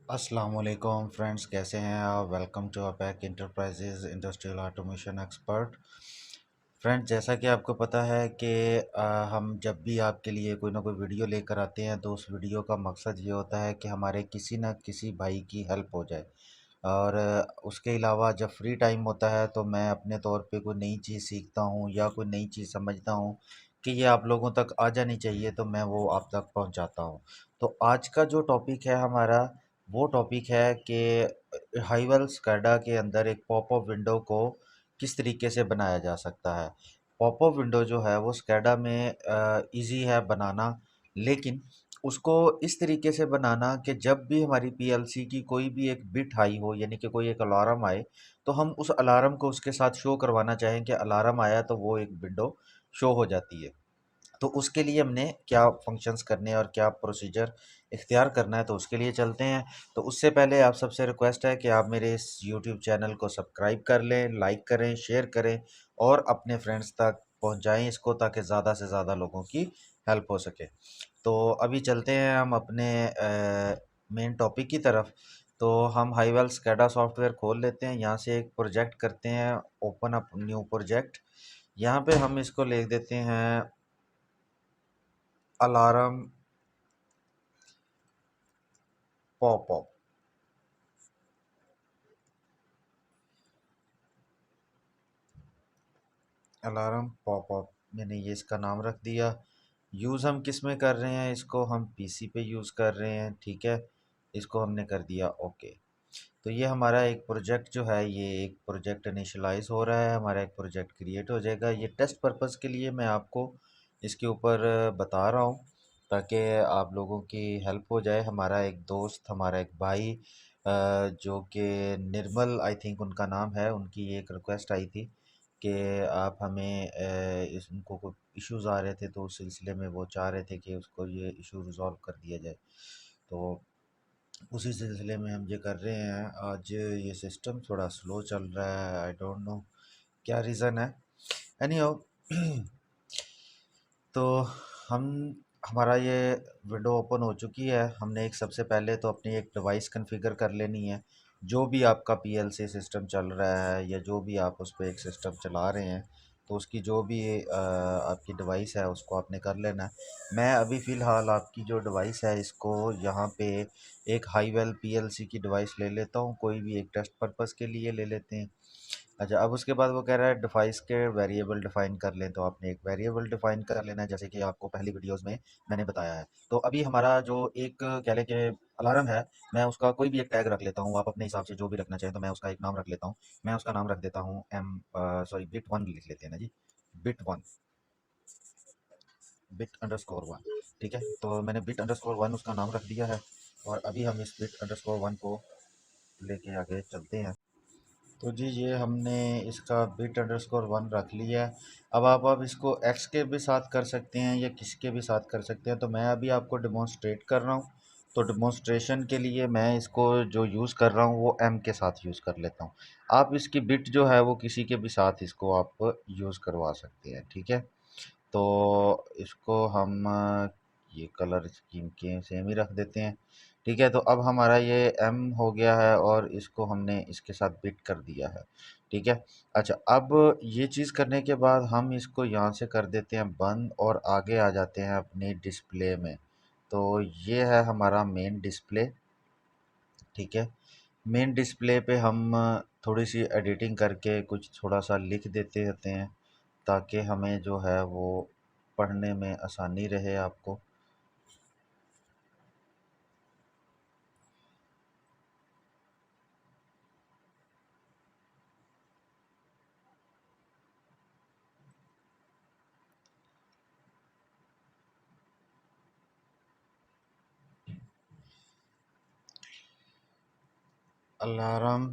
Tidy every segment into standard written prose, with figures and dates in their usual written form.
अस्सलाम वालेकुम फ्रेंड्स, कैसे हैं आप? Welcome to Apex Enterprises industrial automation expert. Friends, जैसा कि आपको पता है कि हम जब भी आपके लिए कोई ना कोई वीडियो लेकर आते हैं तो उस वीडियो का मकसद ये होता है कि हमारे किसी न किसी भाई की हेल्प हो जाए। और उसके अलावा जब फ्री टाइम होता है तो मैं अपने तौर पे कोई नई चीज़ सीखता हूँ या कोई नई चीज़ समझता हूँ कि ये आप लोगों तक आ जानी चाहिए, तो मैं वो आप तक पहुँचाता हूँ। तो आज का जो टॉपिक है हमारा, वो टॉपिक है कि हाईवेल स्कैडा के अंदर एक पॉपअप विंडो को किस तरीके से बनाया जा सकता है। पॉपअप विंडो जो है वो स्कैडा में ईज़ी है बनाना, लेकिन उसको इस तरीके से बनाना कि जब भी हमारी पीएलसी की कोई भी एक बिट हाई हो, यानी कि कोई एक अलार्म आए, तो हम उस अलार्म को उसके साथ शो करवाना चाहें कि अलार्म आया, तो वो एक विंडो शो हो जाती है। तो उसके लिए हमने क्या फंक्शंस करने हैं और क्या प्रोसीजर इख्तियार करना है, तो उसके लिए चलते हैं। तो उससे पहले आप सबसे रिक्वेस्ट है कि आप मेरे इस यूट्यूब चैनल को सब्सक्राइब कर लें, लाइक करें, शेयर करें और अपने फ्रेंड्स तक पहुंचाएं इसको, ताकि ज़्यादा से ज़्यादा लोगों की हेल्प हो सके। तो अभी चलते हैं हम अपने मेन टॉपिक की तरफ। तो हम हाईवेल स्कैडा सॉफ्टवेयर खोल लेते हैं, यहाँ से एक प्रोजेक्ट करते हैं, ओपन अप न्यू प्रोजेक्ट। यहाँ पे हम इसको लिख देते हैं अलार्म पॉपअप। अलार्म पॉपअप, मैंने ये इसका नाम रख दिया। यूज़ हम किस में कर रहे हैं, इसको हम पीसी पे यूज़ कर रहे हैं, ठीक है। इसको हमने कर दिया ओके। तो ये हमारा एक प्रोजेक्ट जो है, ये एक प्रोजेक्ट इनिशियलाइज हो रहा है, हमारा एक प्रोजेक्ट क्रिएट हो जाएगा। ये टेस्ट पर्पज़ के लिए मैं आपको इसके ऊपर बता रहा हूँ, ताकि आप लोगों की हेल्प हो जाए। हमारा एक दोस्त, हमारा एक भाई, जो कि निर्मल आई थिंक उनका नाम है, उनकी एक रिक्वेस्ट आई थी कि आप हमें इस उनको कोई इश्यूज़ आ रहे थे, तो उस सिलसिले में वो चाह रहे थे कि उसको ये इशू रिज़ॉल्व कर दिया जाए। तो उसी सिलसिले में हम ये कर रहे हैं। आज ये सिस्टम थोड़ा स्लो चल रहा है, आई डोंट नो क्या रीज़न है। एनीहाउ, तो हम हमारा ये विंडो ओपन हो चुकी है। हमने एक सबसे पहले तो अपनी एक डिवाइस कॉन्फ़िगर कर लेनी है। जो भी आपका पीएलसी सिस्टम चल रहा है या जो भी आप उस पे एक सिस्टम चला रहे हैं, तो उसकी जो भी आपकी डिवाइस है उसको आपने कर लेना है। मैं अभी फ़िलहाल आपकी जो डिवाइस है इसको यहाँ पे एक हाईवेल पीएलसी की डिवाइस ले लेता हूँ, कोई भी एक टेस्ट पर्पज़ के लिए ले लेते हैं। अच्छा, अब उसके बाद वो कह रहा है डिवाइस के वेरिएबल डिफ़ाइन कर लें, तो आपने एक वेरिएबल डिफ़ाइन कर लेना है, जैसे कि आपको पहली वीडियोज़ में मैंने बताया है। तो अभी हमारा जो एक कह लें कि अलार्म है, मैं उसका कोई भी एक टैग रख लेता हूँ, आप अपने हिसाब से जो भी रखना चाहें, तो मैं उसका एक नाम रख लेता हूँ। मैं उसका नाम रख देता हूँ बिट 1 लिख लेते हैं ना जी, बिट 1, बिट अंडरस्कोर 1, ठीक है। तो मैंने बिट अंडरस्कोर 1 उसका नाम रख दिया है, और अभी हम इस बिट अंडरस्कोर 1 को लेके आगे चलते हैं। तो जी, ये हमने इसका बिट अंडरस्कोर 1 रख लिया है। अब आप इसको एक्स के भी साथ कर सकते हैं या किसके भी साथ कर सकते हैं, तो मैं अभी आपको डिमॉन्स्ट्रेट कर रहा हूँ। तो डिमॉन्स्ट्रेशन के लिए मैं इसको जो यूज़ कर रहा हूँ वो एम के साथ यूज़ कर लेता हूँ। आप इसकी बिट जो है वो किसी के भी साथ इसको आप यूज़ करवा सकते हैं, ठीक है। तो इसको हम ये कलर स्कीम के सेम ही रख देते हैं, ठीक है। तो अब हमारा ये एम हो गया है और इसको हमने इसके साथ बिट कर दिया है, ठीक है। अच्छा, अब ये चीज़ करने के बाद हम इसको यहाँ से कर देते हैं बंद और आगे आ जाते हैं अपनी डिस्प्ले में। तो ये है हमारा मेन डिस्प्ले, ठीक है। मेन डिस्प्ले पे हम थोड़ी सी एडिटिंग करके कुछ थोड़ा सा लिख देते रहते हैं, ताकि हमें जो है वो पढ़ने में आसानी रहे आपको। अलार्म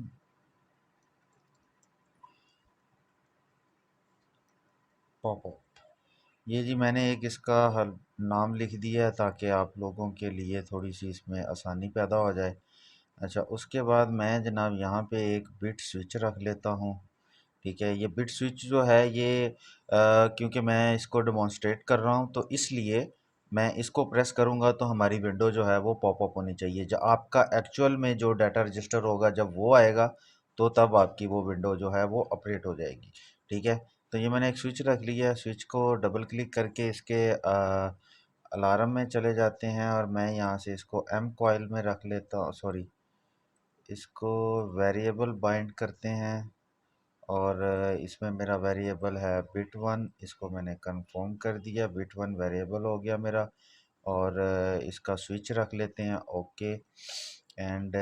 पॉपअप, ये जी मैंने एक इसका हल नाम लिख दिया है, ताकि आप लोगों के लिए थोड़ी सी इसमें आसानी पैदा हो जाए। अच्छा, उसके बाद मैं जनाब यहाँ पे एक बिट स्विच रख लेता हूँ, ठीक है। ये बिट स्विच जो है ये क्योंकि मैं इसको डेमोंस्ट्रेट कर रहा हूँ, तो इसलिए मैं इसको प्रेस करूँगा तो हमारी विंडो जो है वो पॉपअप होनी चाहिए। जब आपका एक्चुअल में जो डाटा रजिस्टर होगा जब वो आएगा तो तब आपकी वो विंडो जो है वो ऑपरेट हो जाएगी। ठीक है, तो ये मैंने एक स्विच रख लिया है। स्विच को डबल क्लिक करके इसके अलार्म में चले जाते हैं और मैं यहाँ से इसको एम कॉइल में रख लेता हूँ, सॉरी, इसको वेरिएबल बाइंड करते हैं और इसमें मेरा वेरिएबल है बिट वन। इसको मैंने कंफर्म कर दिया, बिट वन वेरिएबल हो गया मेरा। और इसका स्विच रख लेते हैं ओके। एंड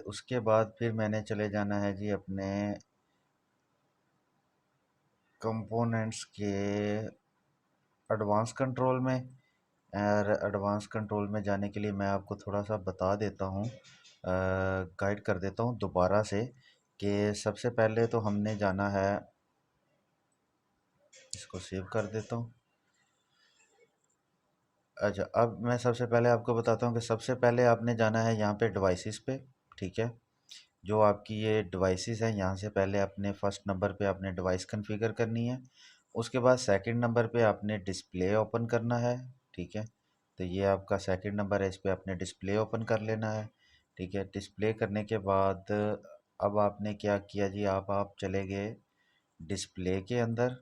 उसके बाद फिर मैंने चले जाना है जी अपने कंपोनेंट्स के एडवांस कंट्रोल में। और एडवांस कंट्रोल में जाने के लिए मैं आपको थोड़ा सा बता देता हूँ, गाइड कर देता हूँ दोबारा से कि सबसे पहले तो हमने जाना है, इसको सेव कर देता हूँ। अच्छा, अब मैं सबसे पहले आपको बताता हूँ कि सबसे पहले आपने जाना है यहाँ पे डिवाइसेस पे। ठीक है, जो आपकी ये डिवाइसेस हैं यहाँ से पहले अपने फर्स्ट नंबर पे आपने डिवाइस कॉन्फ़िगर करनी है। उसके बाद सेकंड नंबर पे आपने डिस्प्ले ओपन करना है। ठीक है, तो ये आपका सेकंड नंबर है, इस पे आपने डिस्प्ले ओपन कर लेना है। ठीक है, डिस्प्ले करने के बाद अब आपने क्या किया जी, आप चले गए डिस्प्ले के अंदर।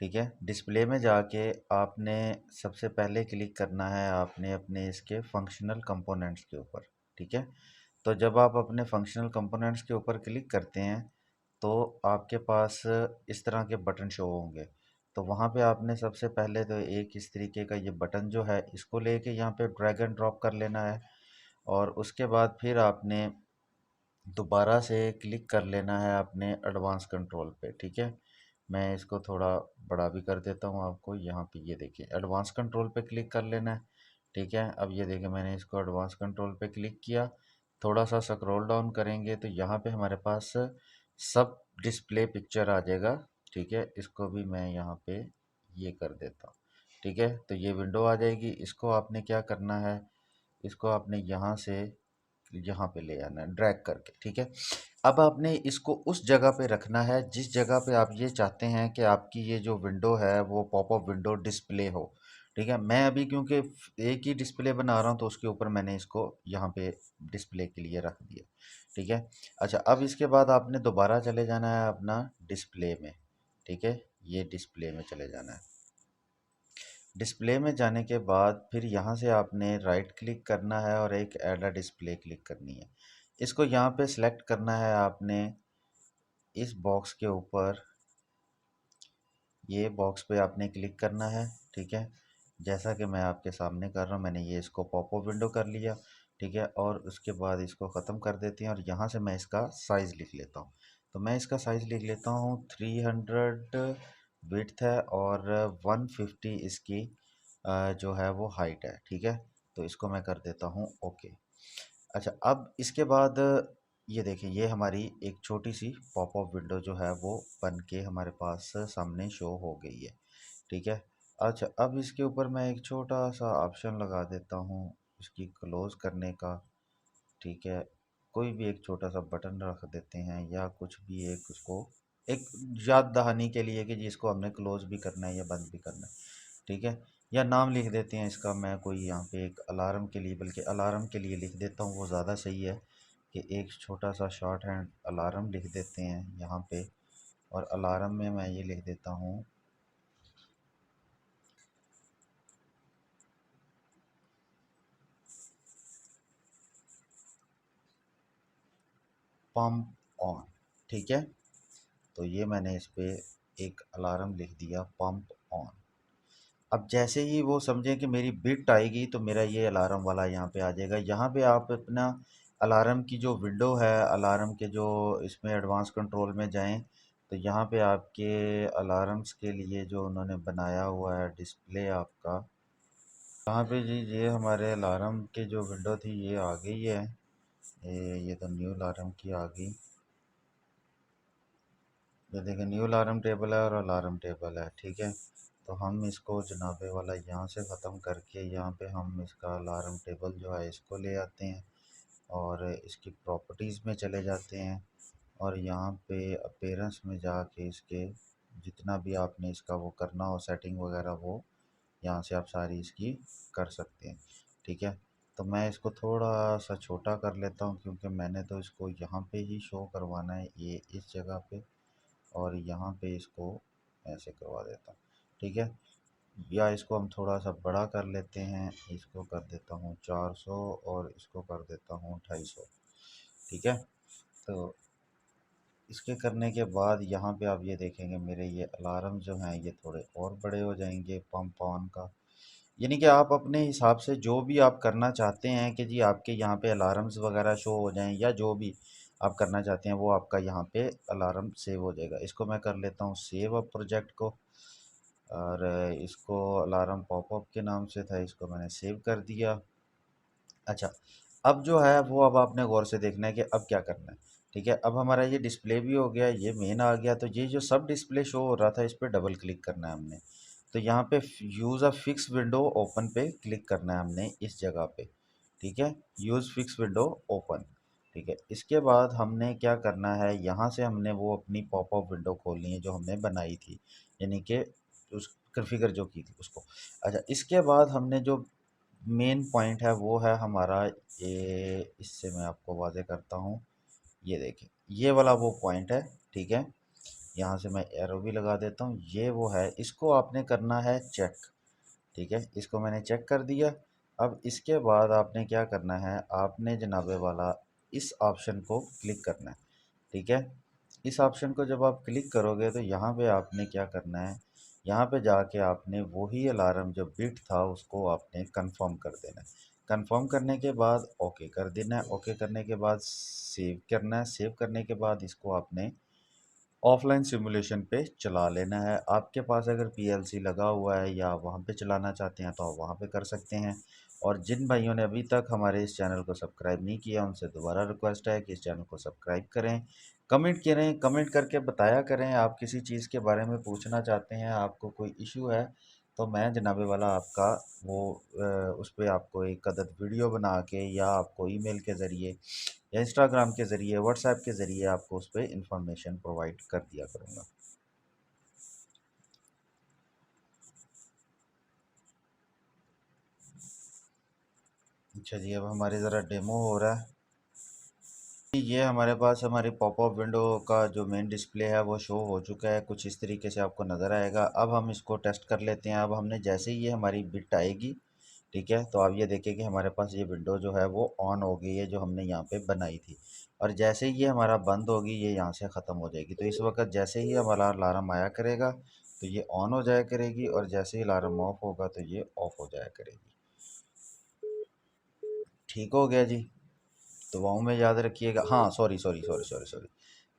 ठीक है, डिस्प्ले में जाके आपने सबसे पहले क्लिक करना है आपने अपने इसके फंक्शनल कंपोनेंट्स के ऊपर। ठीक है, तो जब आप अपने फंक्शनल कंपोनेंट्स के ऊपर क्लिक करते हैं तो आपके पास इस तरह के बटन शो होंगे। तो वहाँ पे आपने सबसे पहले तो एक इस तरीके का ये बटन जो है इसको लेके यहाँ पे ड्रैग एंड ड्रॉप कर लेना है। और उसके बाद फिर आपने दोबारा से क्लिक कर लेना है अपने एडवांस कंट्रोल पे। ठीक है, मैं इसको थोड़ा बड़ा भी कर देता हूँ आपको। यहाँ पे ये देखिए एडवांस कंट्रोल पे क्लिक कर लेना है। ठीक है, अब ये देखिए मैंने इसको एडवांस कंट्रोल पे क्लिक किया। थोड़ा सा स्क्रॉल डाउन करेंगे तो यहाँ पे हमारे पास सब डिस्प्ले पिक्चर आ जाएगा। ठीक है, इसको भी मैं यहाँ पे ये कर देता हूँ। ठीक है, तो ये विंडो आ जाएगी। इसको आपने क्या करना है, इसको आपने यहाँ से यहाँ पे ले आना है ड्रैग करके। ठीक है, अब आपने इसको उस जगह पे रखना है जिस जगह पे आप ये चाहते हैं कि आपकी ये जो विंडो है वो पॉपअप विंडो डिस्प्ले हो। ठीक है, मैं अभी क्योंकि एक ही डिस्प्ले बना रहा हूँ तो उसके ऊपर मैंने इसको यहाँ पे डिस्प्ले के लिए रख दिया। ठीक है, अच्छा, अब इसके बाद आपने दोबारा चले जाना है अपना डिस्प्ले में। ठीक है, ये डिस्प्ले में चले जाना है। डिस्प्ले में जाने के बाद फिर यहाँ से आपने राइट क्लिक करना है और एक ऐड अ डिस्प्ले क्लिक करनी है। इसको यहाँ पे सिलेक्ट करना है आपने इस बॉक्स के ऊपर, ये बॉक्स पे आपने क्लिक करना है। ठीक है, जैसा कि मैं आपके सामने कर रहा हूँ, मैंने ये इसको पॉपअप विंडो कर लिया। ठीक है, और उसके बाद इसको ख़त्म कर देते हैं और यहाँ से मैं इसका साइज़ लिख लेता हूँ। तो मैं इसका साइज़ लिख लेता हूँ 300 विड्थ है और 150 इसकी जो है वो हाइट है। ठीक है, तो इसको मैं कर देता हूँ ओके। अच्छा, अब इसके बाद ये देखिए ये हमारी एक छोटी सी पॉपअप विंडो जो है वो बन के हमारे पास सामने शो हो गई है। ठीक है, अच्छा, अब इसके ऊपर मैं एक छोटा सा ऑप्शन लगा देता हूँ इसकी क्लोज़ करने का। ठीक है, कोई भी एक छोटा सा बटन रख देते हैं या कुछ भी एक उसको एक याद दहानी के लिए कि जिसको हमने क्लोज़ भी करना है या बंद भी करना है। ठीक है, या नाम लिख देते हैं इसका, मैं कोई यहाँ पे एक अलार्म के लिए, बल्कि अलार्म के लिए लिख देता हूँ, वो ज़्यादा सही है कि एक छोटा सा शॉर्ट हैंड अलार्म लिख देते हैं यहाँ पे। और अलार्म में मैं ये लिख देता हूँ पंप ऑन। ठीक है, तो ये मैंने इस पे एक अलार्म लिख दिया पंप ऑन। अब जैसे ही वो समझें कि मेरी बिट आएगी तो मेरा ये अलार्म वाला यहाँ पे आ जाएगा। यहाँ पे आप अपना अलार्म की जो विंडो है, अलार्म के जो इसमें एडवांस कंट्रोल में जाएं तो यहाँ पे आपके अलार्म्स के लिए जो उन्होंने बनाया हुआ है डिस्प्ले आपका, यहाँ पे जी ये हमारे अलार्म के जो विंडो थी ये आ गई है। ये तो न्यू अलार्म की आ गई। ये देखिए न्यू अलार्म टेबल है और अलार्म टेबल है। ठीक है, तो हम इसको जनाबे वाला यहाँ से ख़त्म करके यहाँ पे हम इसका अलार्म टेबल जो है इसको ले आते हैं और इसकी प्रॉपर्टीज़ में चले जाते हैं और यहाँ पे अपीयरेंस में जाके इसके जितना भी आपने इसका वो करना हो सेटिंग वगैरह वो यहाँ से आप सारी इसकी कर सकते हैं। ठीक है, तो मैं इसको थोड़ा सा छोटा कर लेता हूँ क्योंकि मैंने तो इसको यहाँ पे ही शो करवाना है, ये इस जगह पे, और यहाँ पे इसको ऐसे करवा देता हूँ। ठीक है, या इसको हम थोड़ा सा बड़ा कर लेते हैं, इसको कर देता हूँ 400 और इसको कर देता हूँ 250। ठीक है, तो इसके करने के बाद यहाँ पे आप ये देखेंगे मेरे ये अलार्म जो हैं ये थोड़े और बड़े हो जाएंगे पंप ऑन का। यानी कि आप अपने हिसाब से जो भी आप करना चाहते हैं कि जी आपके यहाँ पे अलार्म्स वगैरह शो हो जाएं, या जो भी आप करना चाहते हैं वो आपका यहाँ पे अलार्म सेव हो जाएगा। इसको मैं कर लेता हूँ सेव अब प्रोजेक्ट को, और इसको अलार्म पॉपअप के नाम से था, इसको मैंने सेव कर दिया। अच्छा, अब जो है वो अब आपने गौर से देखना है कि अब क्या करना है। ठीक है, अब हमारा ये डिस्प्ले भी हो गया, ये मेन आ गया, तो ये जो सब डिस्प्ले शो हो रहा था इस पर डबल क्लिक करना है हमने। तो यहाँ पे use a fix window open पे क्लिक करना है हमने इस जगह पे। ठीक है, यूज़ फिक्स विंडो ओपन। ठीक है, इसके बाद हमने क्या करना है, यहाँ से हमने वो अपनी पॉपअप विंडो खोलनी है जो हमने बनाई थी, यानी कि उस कॉन्फ़िगर जो की थी उसको। अच्छा, इसके बाद हमने जो मेन पॉइंट है वो है हमारा ये, इससे मैं आपको वाज़े करता हूँ, ये देखिए ये वाला वो पॉइंट है। ठीक है, यहाँ से मैं एरो भी लगा देता हूँ, ये वो है, इसको आपने करना है चेक। ठीक है, इसको मैंने चेक कर दिया। अब इसके बाद आपने क्या करना है, आपने जनाबे वाला इस ऑप्शन को क्लिक करना है। ठीक है, इस ऑप्शन को जब आप क्लिक करोगे तो यहाँ पे आपने क्या करना है, यहाँ पे जाके आपने वही अलार्म जो बिट था उसको आपने कंफर्म कर देना है। कंफर्म करने के बाद ओके कर देना है। ओके करने के बाद सेव करना है। सेव करने के बाद इसको आपने ऑफलाइन सिमुलेशन पे चला लेना है। आपके पास अगर पीएलसी लगा हुआ है या वहाँ पे चलाना चाहते हैं तो आप वहाँ पे कर सकते हैं। और जिन भाइयों ने अभी तक हमारे इस चैनल को सब्सक्राइब नहीं किया उनसे दोबारा रिक्वेस्ट है कि इस चैनल को सब्सक्राइब करें, कमेंट करें, कमेंट करके बताया करें आप किसी चीज़ के बारे में पूछना चाहते हैं, आपको कोई इशू है तो मैं जनाबे वाला आपका वो उस पर आपको एक अदद वीडियो बना के या आपको ईमेल के ज़रिए या इंस्टाग्राम के ज़रिए व्हाट्सएप के ज़रिए आपको उस पर इंफॉर्मेशन प्रोवाइड कर दिया करूँगा। अच्छा जी, अब हमारे ज़रा डेमो हो रहा है। ये हमारे पास हमारी पॉपअप विंडो का जो मेन डिस्प्ले है वो शो हो चुका है, कुछ इस तरीके से आपको नज़र आएगा। अब हम इसको टेस्ट कर लेते हैं। अब हमने जैसे ही ये हमारी बिट आएगी, ठीक है, तो आप ये देखें कि हमारे पास ये विंडो जो है वो ऑन हो गई है जो हमने यहाँ पे बनाई थी। और जैसे ही ये हमारा बंद होगी ये यहाँ से ख़त्म हो जाएगी। तो इस वक्त जैसे ही हमारा अलार्म आया करेगा तो ये ऑन हो जाया करेगी, और जैसे ही अलार्म ऑफ होगा तो ये ऑफ हो जाया करेगी। ठीक हो गया जी। दुआओं में याद रखिएगा। हाँ, sorry sorry sorry sorry sorry,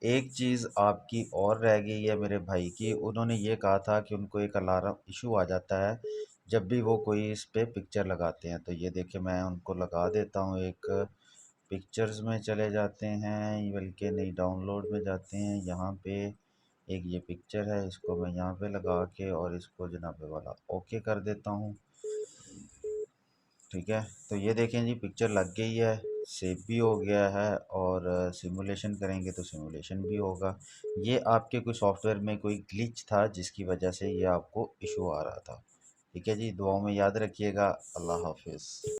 एक चीज़ आपकी और रह गई है मेरे भाई की। उन्होंने ये कहा था कि उनको एक अलार्म इशू आ जाता है जब भी वो कोई इस पे पिक्चर लगाते हैं। तो ये देखिए मैं उनको लगा देता हूँ। एक पिक्चर्स में चले जाते हैं, बल्कि नहीं डाउनलोड में जाते हैं, यहाँ पे एक ये पिक्चर है, इसको मैं यहाँ पे लगा के और इसको जनाबे वाला ओके कर देता हूँ। ठीक है, तो ये देखें जी पिक्चर लग गई है, सेव भी हो गया है, और सिमुलेशन करेंगे तो सिमुलेशन भी होगा। ये आपके कोई सॉफ्टवेयर में कोई ग्लिच था जिसकी वजह से ये आपको इशू आ रहा था। ठीक है जी, दुआओं में याद रखिएगा। अल्लाह हाफिज़।